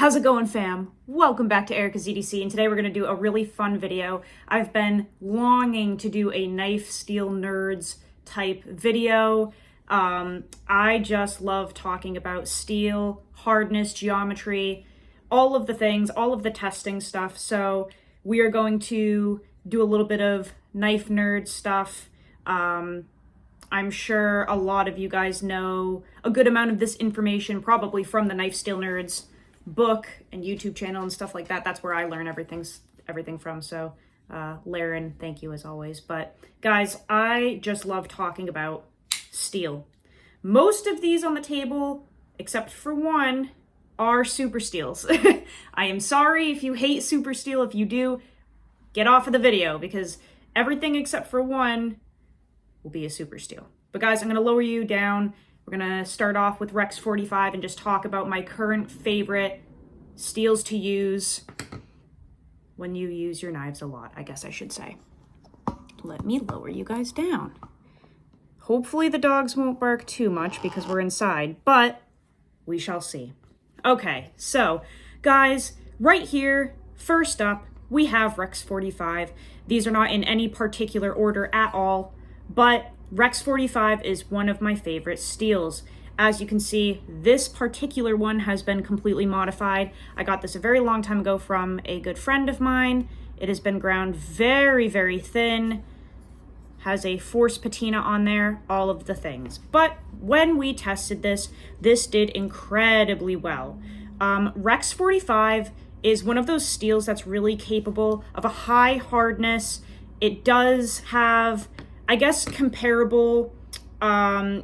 How's it going, fam? Welcome back to Erica's EDC, and today we're going to do a really fun video. I've been longing to do a knife steel nerds type video. I just love talking about steel, hardness, geometry, all of the things, all of the testing stuff. So we are going to do a little bit of knife nerd stuff. I'm sure a lot of you guys know a good amount of this information probably from the Knife Steel Nerds book and YouTube channel and stuff like that. That's where I learn everything from. So Larrin, thank you as always. But guys, I just love talking about steel. Most of these on the table, except for one, are super steels. I am sorry if you hate super steel. If you do, get off of the video because everything except for one will be a super steel. But guys, I'm going to lower you down. We're going to start off with Rex 45 and just talk about my current favorite steels to use when you use your knives a lot, I guess I should say. Let me lower you guys down. Hopefully the dogs won't bark too much because we're inside, but we shall see. Okay, so guys, right here, first up, we have Rex 45. These are not in any particular order at all, but Rex 45 is one of my favorite steels. As you can see, this particular one has been completely modified. I got this a very long time ago from a good friend of mine. It has been ground very, very thin, has a force patina on there, all of the things. But when we tested this, this did incredibly well. Rex 45 is one of those steels that's really capable of a high hardness. It does have, I guess, comparable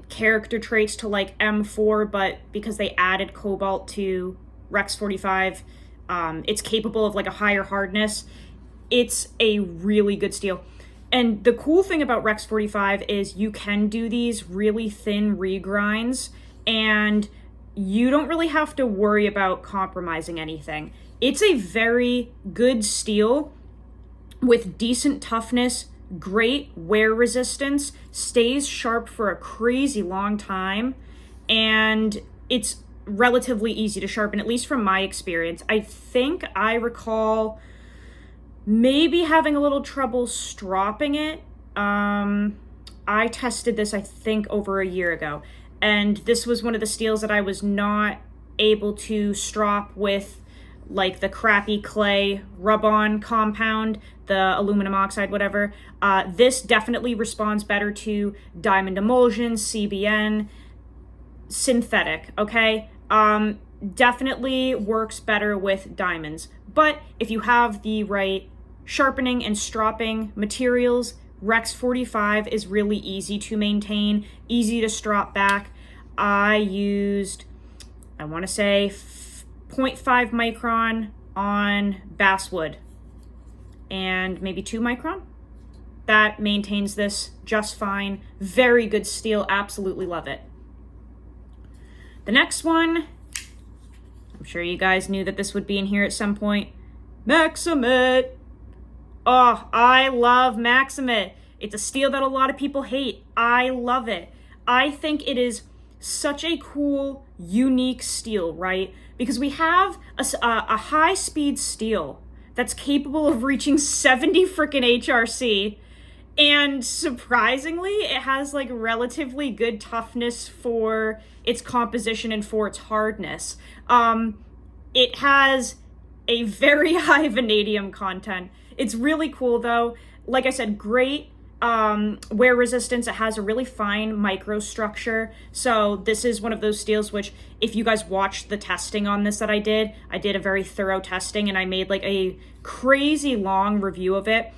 character traits to like M4, but because they added cobalt to Rex 45, it's capable of like a higher hardness. It's a really good steel. And the cool thing about Rex 45 is you can do these really thin regrinds and you don't really have to worry about compromising anything. It's a very good steel with decent toughness, great wear resistance, stays sharp for a crazy long time, and it's relatively easy to sharpen, at least from my experience. I think I recall maybe having a little trouble stropping it. I tested this, I think, over a year ago, and this was one of the steels that I was not able to strop with like the crappy clay rub-on compound, the aluminum oxide, whatever. This definitely responds better to diamond emulsion, CBN, synthetic, okay? Definitely works better with diamonds. But if you have the right sharpening and stropping materials, Rex 45 is really easy to maintain, easy to strop back. I used, I want to say, 0.5 micron on basswood and maybe 2 micron. That maintains this just fine. Very good steel, absolutely love it. The next one, I'm sure you guys knew that this would be in here at some point. Maxim. Oh, I love Maxim. It's a steel that a lot of people hate. I love it. I think it is such a cool, unique steel, right? Because we have a high-speed steel that's capable of reaching 70 frickin' HRC, and surprisingly, it has like relatively good toughness for its composition and for its hardness. It has a very high vanadium content. It's really cool though. Like I said, great wear resistance. It has a really fine microstructure. So this is one of those steels which, if you guys watched the testing on this that I did a very thorough testing and I made like a crazy long review of it.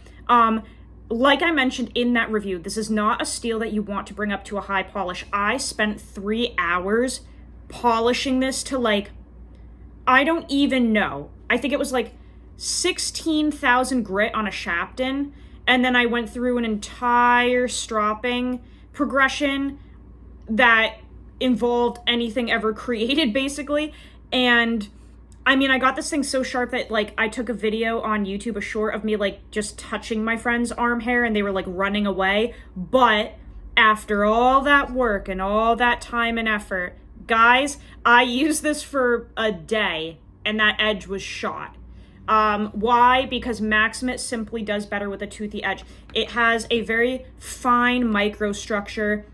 Like I mentioned in that review, this is not a steel that you want to bring up to a high polish. I spent 3 hours polishing this to like, I don't even know. I think it was like 16,000 grit on a Shapton. And then I went through an entire stropping progression that involved anything ever created, basically. And I mean, I got this thing so sharp that like I took a video on YouTube, a short of me like just touching my friend's arm hair and they were like running away. But after all that work and all that time and effort, guys, I used this for a day and that edge was shot. Why? Because Maxim simply does better with a toothy edge. It has a very fine microstructure,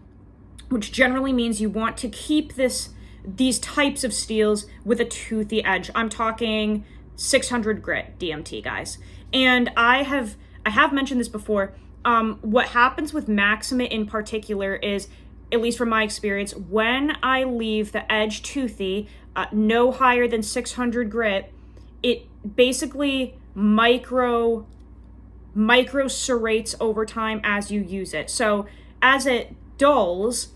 which generally means you want to keep these types of steels with a toothy edge. I'm talking 600 grit DMT, guys. And I have mentioned this before. What happens with Maxim in particular is, at least from my experience, when I leave the edge toothy, no higher than 600 grit, it basically micro serrates over time as you use it. So as it dulls,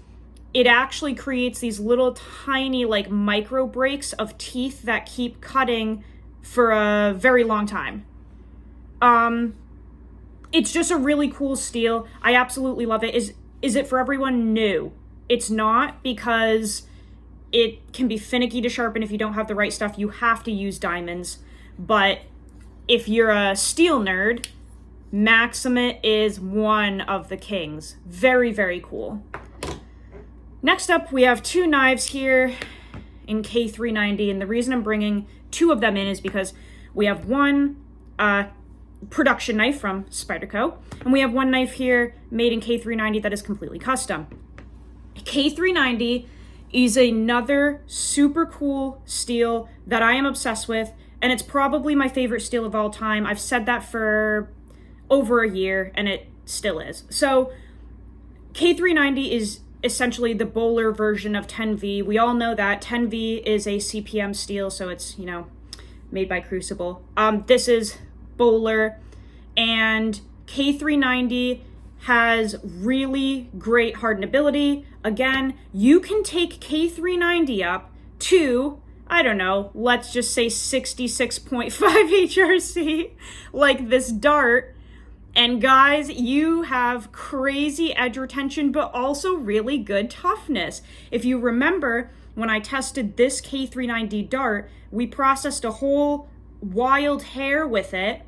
it actually creates these little tiny like micro breaks of teeth that keep cutting for a very long time. It's just a really cool steel. I absolutely love it. Is it for everyone? No, it's not, because it can be finicky to sharpen if you don't have the right stuff. You have to use diamonds. But if you're a steel nerd, Maxim is one of the kings. Very, very cool. Next up, we have two knives here in K390, and the reason I'm bringing two of them in is because we have one production knife from Spyderco, and we have one knife here made in K390 that is completely custom. K390 is another super cool steel that I am obsessed with, and it's probably my favorite steel of all time. I've said that for over a year, and it still is. So K390 is essentially the bowler version of 10V. We all know that 10V is a CPM steel, so it's, made by Crucible. This is bowler, and K390 has really great hardenability. Again, you can take K390 up to, I don't know, let's just say 66.5 HRC, like this dart. And guys, you have crazy edge retention, but also really good toughness. If you remember, when I tested this K390 dart, we processed a whole wild hair with it.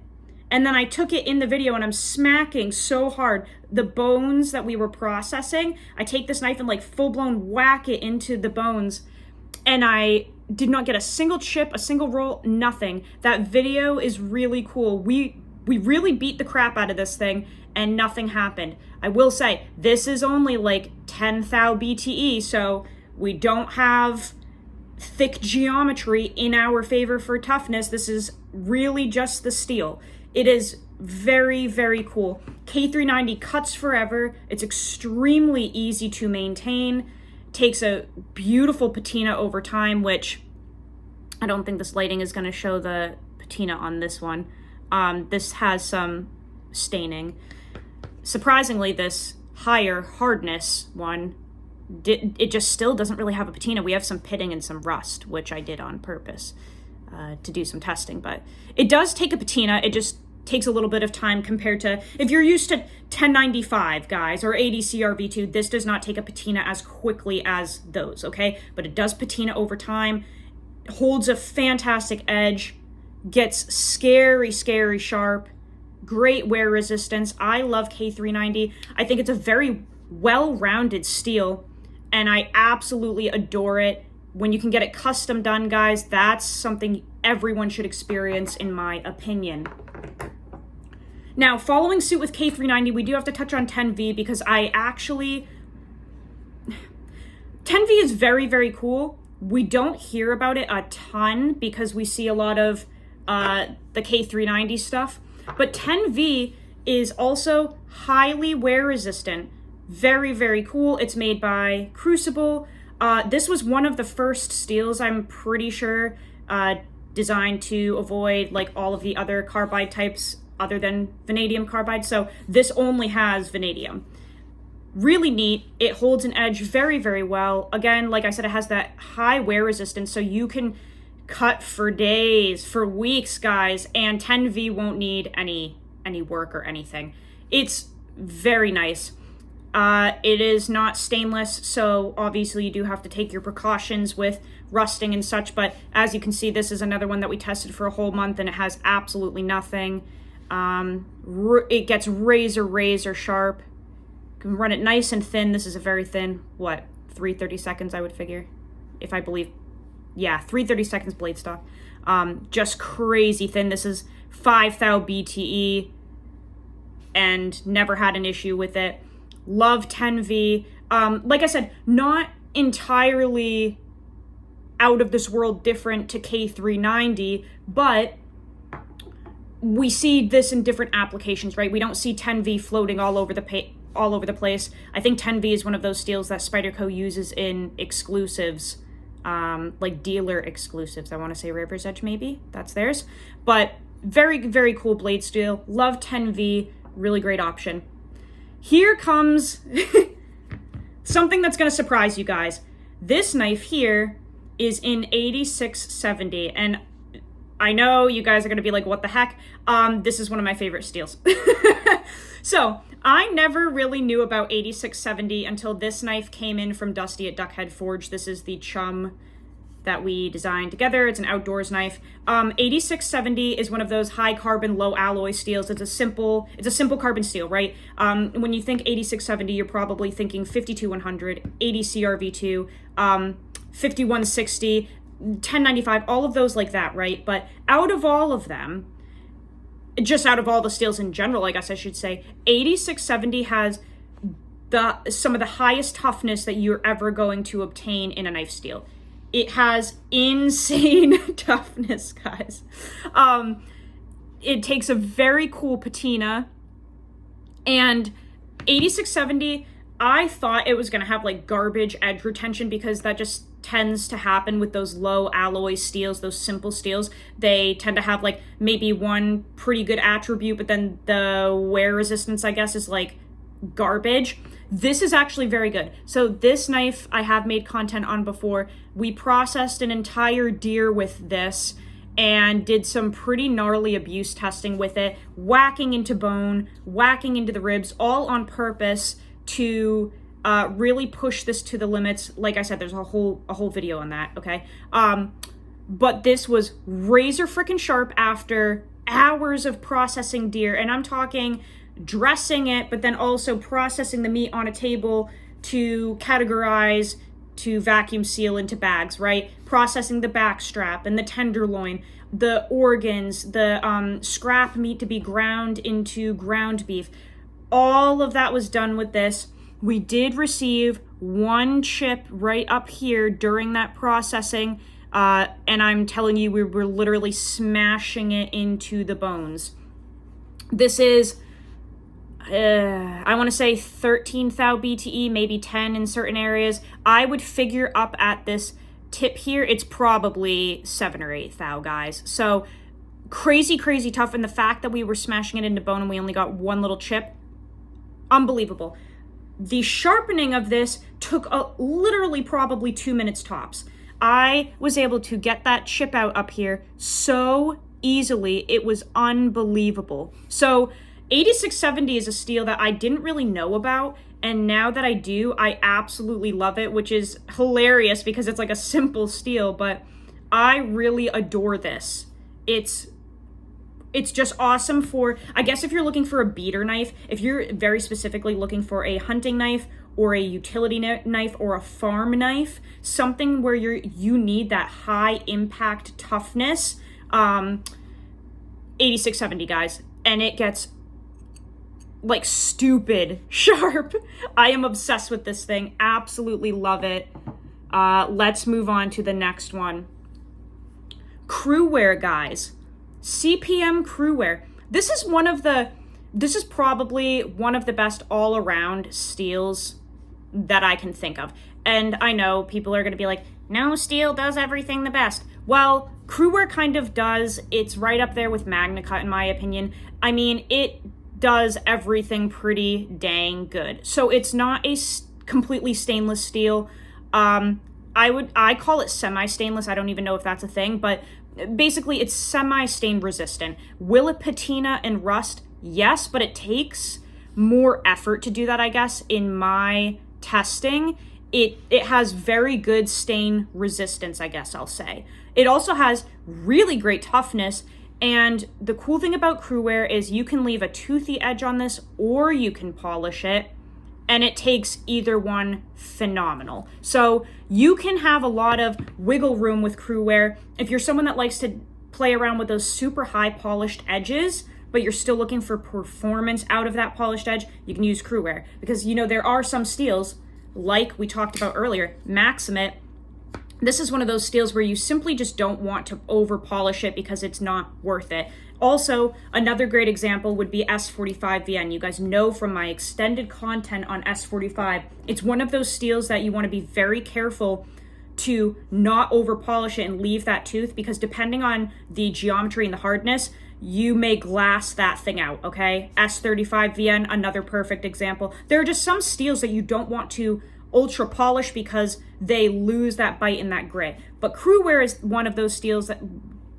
And then I took it in the video and I'm smacking so hard. The bones that we were processing, I take this knife and like full blown whack it into the bones. And I did not get a single chip, a single roll, nothing. That video is really cool. We really beat the crap out of this thing and nothing happened. I will say, this is only like 10 thou BTE, so we don't have thick geometry in our favor for toughness. This is really just the steel. It is very, very cool. K390 cuts forever. It's extremely easy to maintain. Takes a beautiful patina over time, which I don't think this lighting is going to show the patina on this one. This has some staining. Surprisingly, this higher hardness one, it just still doesn't really have a patina. We have some pitting and some rust, which I did on purpose to do some testing. But it does take a patina. It just takes a little bit of time compared to, if you're used to 1095, guys, or 80 CRV2, this does not take a patina as quickly as those, okay? But it does patina over time, holds a fantastic edge, gets scary, scary sharp, great wear resistance. I love K390. I think it's a very well-rounded steel, and I absolutely adore it. When you can get it custom done, guys, that's something everyone should experience, in my opinion. Now, following suit with K390, we do have to touch on 10V, because 10V is very, very cool. We don't hear about it a ton because we see a lot of the K390 stuff, but 10V is also highly wear resistant. Very, very cool. It's made by Crucible. This was one of the first steels, I'm pretty sure, designed to avoid like all of the other carbide types other than vanadium carbide. So this only has vanadium. Really neat. It holds an edge very, very well. Again, like I said, it has that high wear resistance, so you can cut for days, for weeks, guys, and 10V won't need any work or anything. It's very nice. It is not stainless, so obviously you do have to take your precautions with rusting and such, but as you can see, this is another one that we tested for a whole month and it has absolutely nothing. It gets razor sharp. You can run it nice and thin. This is a very thin, 330 seconds, I would figure, if I believe yeah, 3/32 blade stock. Just crazy thin. This is 5 thou BTE and never had an issue with it. Love 10V. Like I said, not entirely out of this world different to K390, but we see this in different applications, right? We don't see 10V floating all over the place. I think 10V is one of those steels that Spyderco uses in exclusives, like dealer exclusives. I want to say River's Edge, maybe that's theirs, but very, very cool blade steel. Love 10V, really great option. Here comes something that's going to surprise you guys. This knife here is in 8670, and I know you guys are going to be like, what the heck? This is one of my favorite steels. So I never really knew about 8670 until this knife came in from Dusty at Duckhead Forge. This is the Chum that we designed together. It's an outdoors knife. 8670 is one of those high carbon, low alloy steels. It's a simple carbon steel, right? When you think 8670, you're probably thinking 52100, 80 CRV2, 5160, 1095, all of those like that, right? But out of all of them, just out of all the steels in general, I guess I should say, 8670 has some of the highest toughness that you're ever going to obtain in a knife steel. It has insane toughness, guys. It takes a very cool patina, and 8670, I thought it was going to have like garbage edge retention because that just tends to happen with those low alloy steels, those simple steels. They tend to have like maybe one pretty good attribute, but then the wear resistance, I guess, is like garbage. This is actually very good. So this knife I have made content on before. We processed an entire deer with this and did some pretty gnarly abuse testing with it, whacking into bone, whacking into the ribs, all on purpose to really push this to the limits. Like I said, there's a whole video on that, okay? But this was razor freaking sharp after hours of processing deer, and I'm talking dressing it, but then also processing the meat on a table to categorize, to vacuum seal into bags, right? Processing the back strap and the tenderloin, the organs, the scrap meat to be ground into ground beef. All of that was done with this. We did receive one chip right up here during that processing, and I'm telling you, we were literally smashing it into the bones. This is, I want to say 13 thou BTE, maybe 10 in certain areas. I would figure up at this tip here, it's probably 7 or 8 thou, guys. So crazy, crazy tough, and the fact that we were smashing it into bone and we only got one little chip, unbelievable. The sharpening of this took literally probably 2 minutes tops. I was able to get that chip out up here so easily. It was unbelievable. So 8670 is a steel that I didn't really know about, and now that I do, I absolutely love it, which is hilarious because it's like a simple steel, but I really adore this. It's just awesome for, I guess, if you're looking for a beater knife, if you're very specifically looking for a hunting knife or a utility knife or a farm knife, something where you need that high impact toughness, 8670, guys, and it gets like stupid sharp. I am obsessed with this thing. Absolutely love it. Let's move on to the next one. Crew Wear, guys. CPM Crew Wear. This is probably one of the best all-around steels that I can think of. And I know people are going to be like, no steel does everything the best. Well, Crew Wear kind of does. It's right up there with Magna Cut, in my opinion. I mean, it does everything pretty dang good. So it's not a completely stainless steel. I call it semi-stainless. I don't even know if that's a thing, but basically it's semi-stain resistant. Will it patina and rust? Yes, but it takes more effort to do that, I guess. In my testing, it has very good stain resistance, I guess I'll say. It also has really great toughness, and the cool thing about Crew Wear is you can leave a toothy edge on this or you can polish it, and it takes either one phenomenal. So you can have a lot of wiggle room with Crew Wear. If you're someone that likes to play around with those super high polished edges, but you're still looking for performance out of that polished edge, you can use Crew Wear. Because, you know, there are some steels, like we talked about earlier, Maxim. This is one of those steels where you simply just don't want to over polish it because it's not worth it. Also, another great example would be S45VN. You guys know from my extended content on S45, it's one of those steels that you want to be very careful to not over polish it and leave that tooth, because depending on the geometry and the hardness, you may glass that thing out, okay? S35VN, another perfect example. There are just some steels that you don't want to ultra polish because they lose that bite and that grit. But Crew Wear is one of those steels that,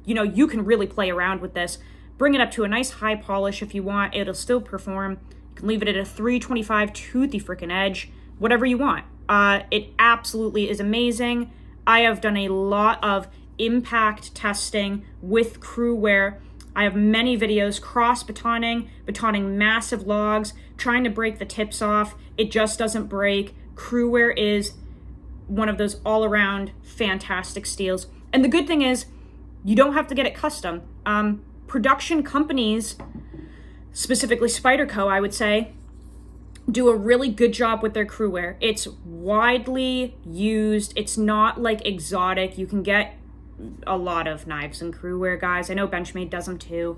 you know, you can really play around with this. Bring it up to a nice high polish if you want. It'll still perform. You can leave it at a 325 toothy freaking edge, whatever you want. It absolutely is amazing. I have done a lot of impact testing with Crew Wear. I have many videos batoning massive logs, trying to break the tips off. It just doesn't break. Crew Wear is one of those all-around fantastic steels. And the good thing is, you don't have to get it custom. Production companies, specifically Spyderco, I would say, do a really good job with their Crew Wear. It's widely used. It's not like exotic. You can get a lot of knives in Crew Wear, guys. I know Benchmade does them too.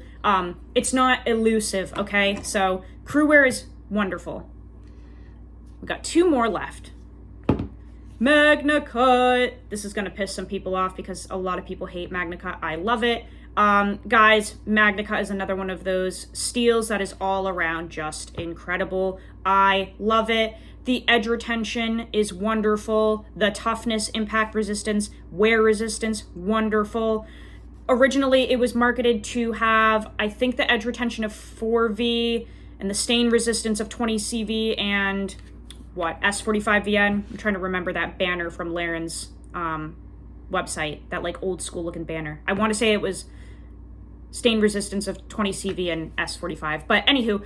It's not elusive, okay? So Crew Wear is wonderful. We've got two more left. Magna Cut. This is going to piss some people off because a lot of people hate Magna Cut. I love it. Guys, Magna Cut is another one of those steels that is all around just incredible. I love it. The edge retention is wonderful. The toughness, impact resistance, wear resistance, wonderful. Originally, it was marketed to have, I think, the edge retention of 4V and the stain resistance of 20 CV and S45VN. I'm trying to remember that banner from Larrin's website, that like old school looking banner. I want to say it was stain resistance of 20 CV and S45. But anywho,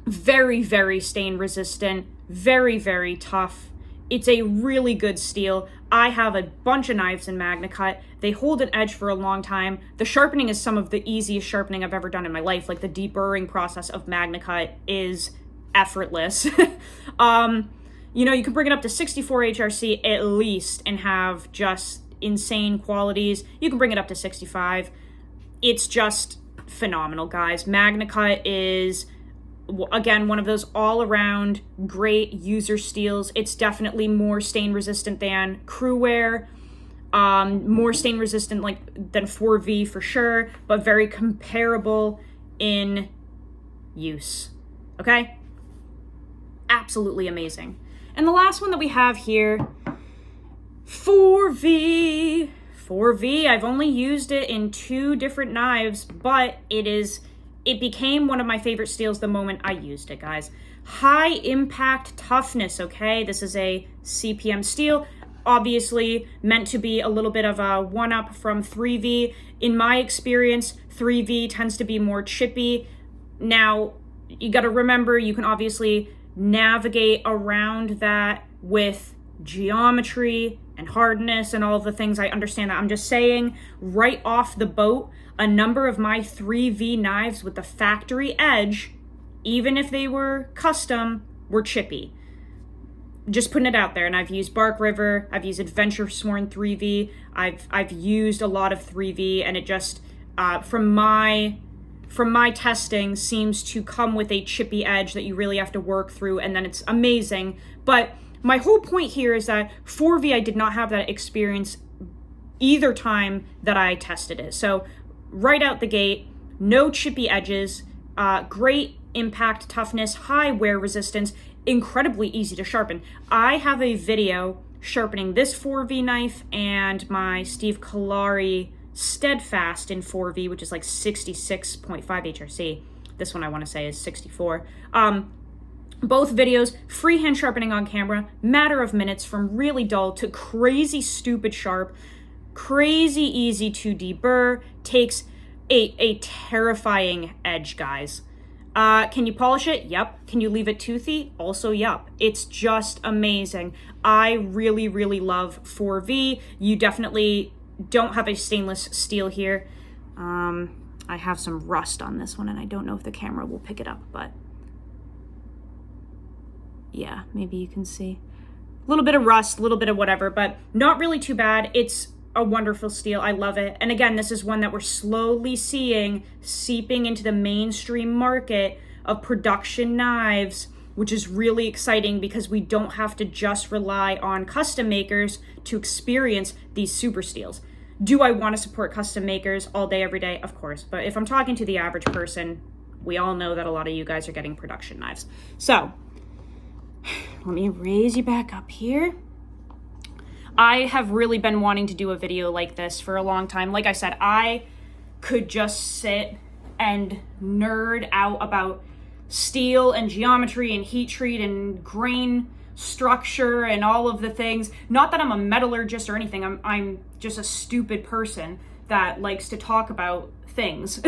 very, very stain resistant, very, very tough. It's a really good steel. I have a bunch of knives in Magna Cut. They hold an edge for a long time. The sharpening is some of the easiest sharpening I've ever done in my life. Like the deburring process of Magna Cut is effortless. You know, you can bring it up to 64 HRC at least and have just insane qualities. You can bring it up to 65. It's just phenomenal, guys. Magna Cut is, again, one of those all-around great user steels. It's definitely more stain resistant than Crew Wear, more stain resistant than 4V for sure, but very comparable in use. Okay? Absolutely amazing. And the last one that we have here, 4V. 4V, I've only used it in 2 different knives, but it became one of my favorite steels the moment I used it, guys. High impact toughness, okay? This is a CPM steel, obviously meant to be a little bit of a one-up from 3V. In my experience, 3V tends to be more chippy. Now, you got to remember, you can obviously navigate around that with geometry and hardness and all of the things. I understand that. I'm just saying, right off the boat, a number of my 3V knives with the factory edge, even if they were custom, were chippy. Just putting it out there. And I've used Bark River, I've used Adventure Sworn 3V, I've used a lot of 3V, and it just, from my testing, seems to come with a chippy edge that you really have to work through, and then it's amazing. But my whole point here is that 4V, I did not have that experience either time that I tested it. So right out the gate, no chippy edges, great impact toughness, high wear resistance, incredibly easy to sharpen. I have a video sharpening this 4V knife and my Steve Kalari Steadfast in 4V, which is like 66.5 HRC. This one I want to say is 64. Both videos, freehand sharpening on camera, matter of minutes, from really dull to crazy stupid sharp, crazy easy to deburr, takes a terrifying edge, guys. Can you polish it? Yep. Can you leave it toothy? Also, yep. It's just amazing. I really, really love 4V. You definitely don't have a stainless steel here. I have some rust on this one, and I don't know if the camera will pick it up, but yeah, maybe you can see. A little bit of rust, a little bit of whatever, but not really too bad. It's a wonderful steel. I love it. And again, this is one that we're slowly seeing seeping into the mainstream market of production knives, which is really exciting because we don't have to just rely on custom makers to experience these super steels. Do I want to support custom makers all day, every day? Of course. But if I'm talking to the average person, we all know that a lot of you guys are getting production knives. So let me raise you back up here. I have really been wanting to do a video like this for a long time. Like I said, I could just sit and nerd out about steel and geometry and heat treat and grain structure and all of the things. Not that I'm a metallurgist or anything. I'm just a stupid person that likes to talk about things.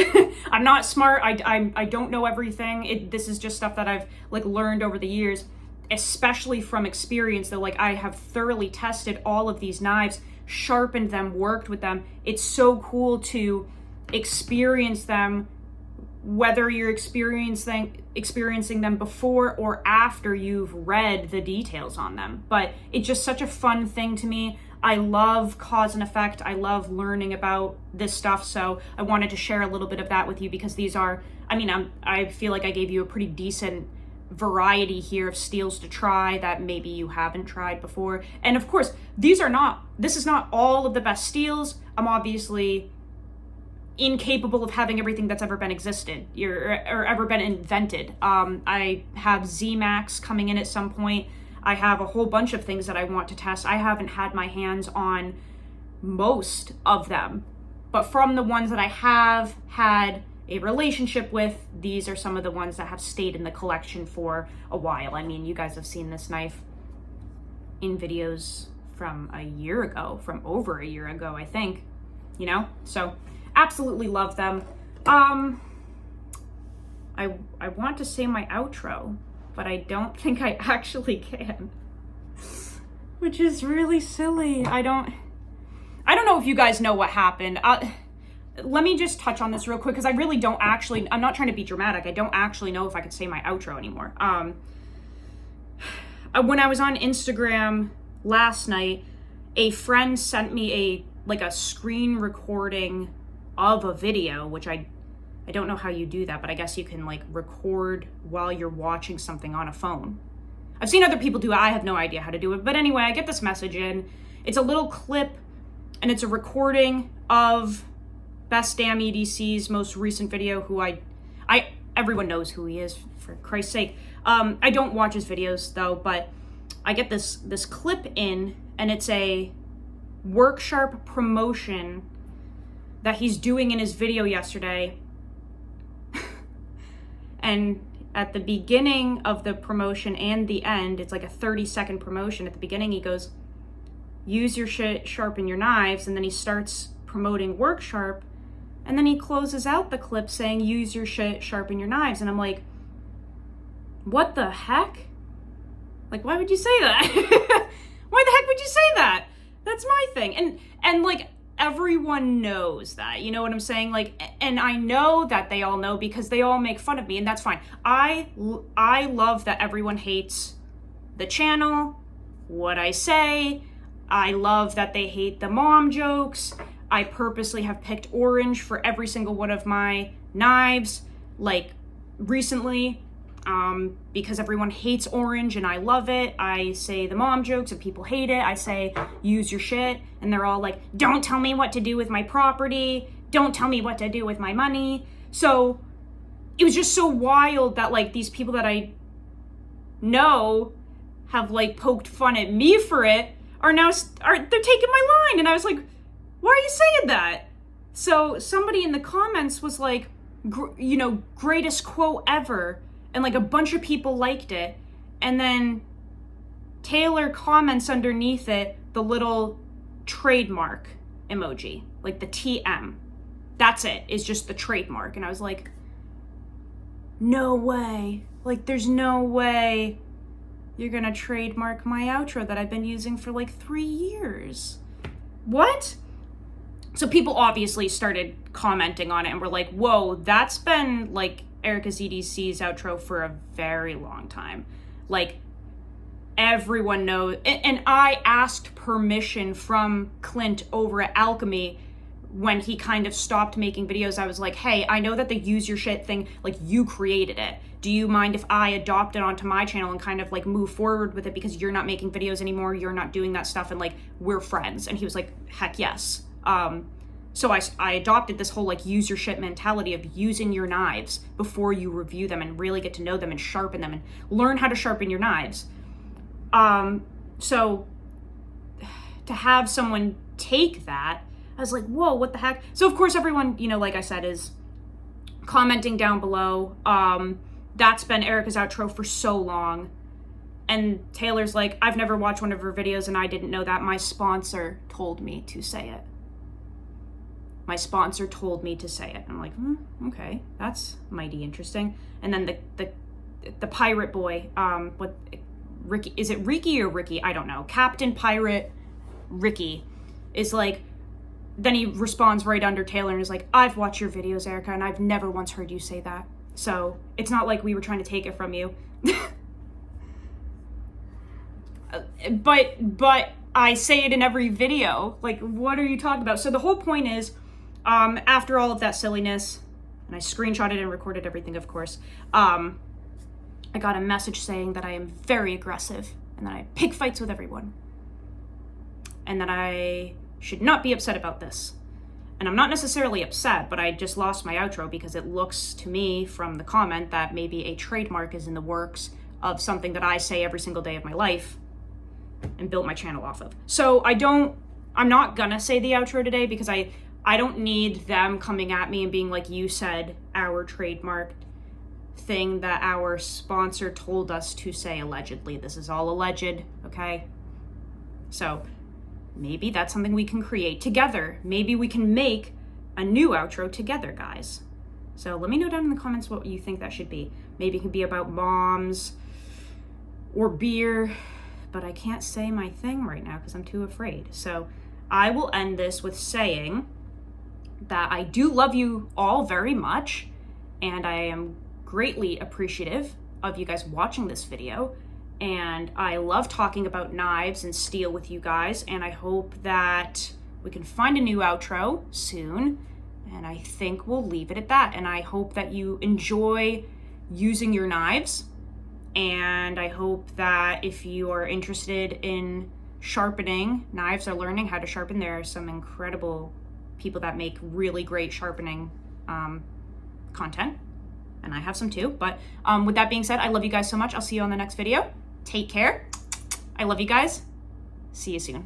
I'm not smart. I don't know everything. This is just stuff that I've learned over the years, especially from experience, though. I have thoroughly tested all of these knives, sharpened them, worked with them. It's so cool to experience them, whether you're experiencing them before or after you've read the details on them. But it's just such a fun thing to me. I love cause and effect. I love learning about this stuff. So I wanted to share a little bit of that with you, because these are, I feel like I gave you a pretty decent variety here of steels to try that maybe you haven't tried before. And of course, this is not all of the best steels. I'm obviously incapable of having everything that's ever been existed or ever been invented. I have Z-Max coming in at some point. I have a whole bunch of things that I want to test. I haven't had my hands on most of them, but from the ones that I have had a relationship with, these are some of the ones that have stayed in the collection for a while. You guys have seen this knife in videos from over a year ago, I think, so absolutely love them. I want to say my outro, but I don't think I actually can, which is really silly. I don't know if you guys know what happened. Let me just touch on this real quick, because I really don't actually, I'm not trying to be dramatic. I don't actually know if I could say my outro anymore. When I was on Instagram last night, a friend sent me a screen recording of a video, which I don't know how you do that, but I guess you can record while you're watching something on a phone. I've seen other people do it. I have no idea how to do it. But anyway, I get this message in. It's a little clip, and it's a recording of Best Damn EDC's most recent video, who everyone knows who he is, for Christ's sake. I don't watch his videos though, but I get this clip in, and it's a work sharp promotion that he's doing in his video yesterday. And at the beginning of the promotion and the end, it's like a 30-second promotion. At the beginning, he goes, "Use your shit, sharpen your knives," and then he starts promoting work sharp. And then he closes out the clip saying, "Use your shit, sharpen your knives." And I'm like, what the heck? Why would you say that? Why the heck would you say that? That's my thing. And everyone knows that, you know what I'm saying? And I know that they all know, because they all make fun of me, and that's fine. I love that everyone hates the channel, what I say. I love that they hate the mom jokes. I purposely have picked orange for every single one of my knives, recently, because everyone hates orange and I love it. I say the mom jokes and people hate it. I say, use your shit, and they're all like, don't tell me what to do with my property. Don't tell me what to do with my money. So it was just so wild that these people that I know have poked fun at me for it they're taking my line. And I was like, why are you saying that? So somebody in the comments was like, greatest quote ever. And a bunch of people liked it. And then Taylor comments underneath it the little trademark emoji, the TM. That's it. It's just the trademark. And I was like, no way. Like, there's no way you're gonna trademark my outro that I've been using for like 3 years. What? So people obviously started commenting on it and were like, whoa, that's been like Erica ZDC's outro for a very long time. Like, everyone knows. And I asked permission from Clint over at Alchemy when he kind of stopped making videos. I was like, hey, I know that the use your shit thing, like, you created it. Do you mind if I adopt it onto my channel and kind of like move forward with it because you're not making videos anymore, you're not doing that stuff, and like, we're friends? And he was like, heck yes. So I adopted this whole like use your shit mentality of using your knives before you review them and really get to know them and sharpen them and learn how to sharpen your knives. So to have someone take that, I was like, whoa, what the heck? So of course everyone, you know, like I said, is commenting down below. That's been Erica's outro for so long. And Taylor's like, I've never watched one of her videos and I didn't know that. My sponsor told me to say it. My sponsor told me to say it. I'm like, okay, that's mighty interesting. And then the pirate boy, what, Ricky, is it Ricky or Ricky? I don't know. Captain Pirate Ricky is like, then he responds right under Taylor and is like, I've watched your videos, Erica, and I've never once heard you say that. So it's not like we were trying to take it from you. But I say it in every video. Like, what are you talking about? So the whole point is, after all of that silliness, and I screenshotted and recorded everything, of course, I got a message saying that I am very aggressive and that I pick fights with everyone. And that I should not be upset about this. And I'm not necessarily upset, but I just lost my outro because it looks to me from the comment that maybe a trademark is in the works of something that I say every single day of my life and built my channel off of. So I'm not gonna say the outro today because I don't need them coming at me and being like, you said our trademarked thing that our sponsor told us to say allegedly. This is all alleged, okay? So maybe that's something we can create together. Maybe we can make a new outro together, guys. So let me know down in the comments what you think that should be. Maybe it can be about moms or beer, but I can't say my thing right now because I'm too afraid. So I will end this with saying that I do love you all very much, and I am greatly appreciative of you guys watching this video. And I love talking about knives and steel with you guys, and I hope that we can find a new outro soon, and I think we'll leave it at that. And I hope that you enjoy using your knives, and I hope that if you are interested in sharpening knives or learning how to sharpen, there are some incredible people that make really great sharpening content, and I have some too. But with that being said, I love you guys so much. I'll see you on the next video. Take care. I love you guys. See you soon.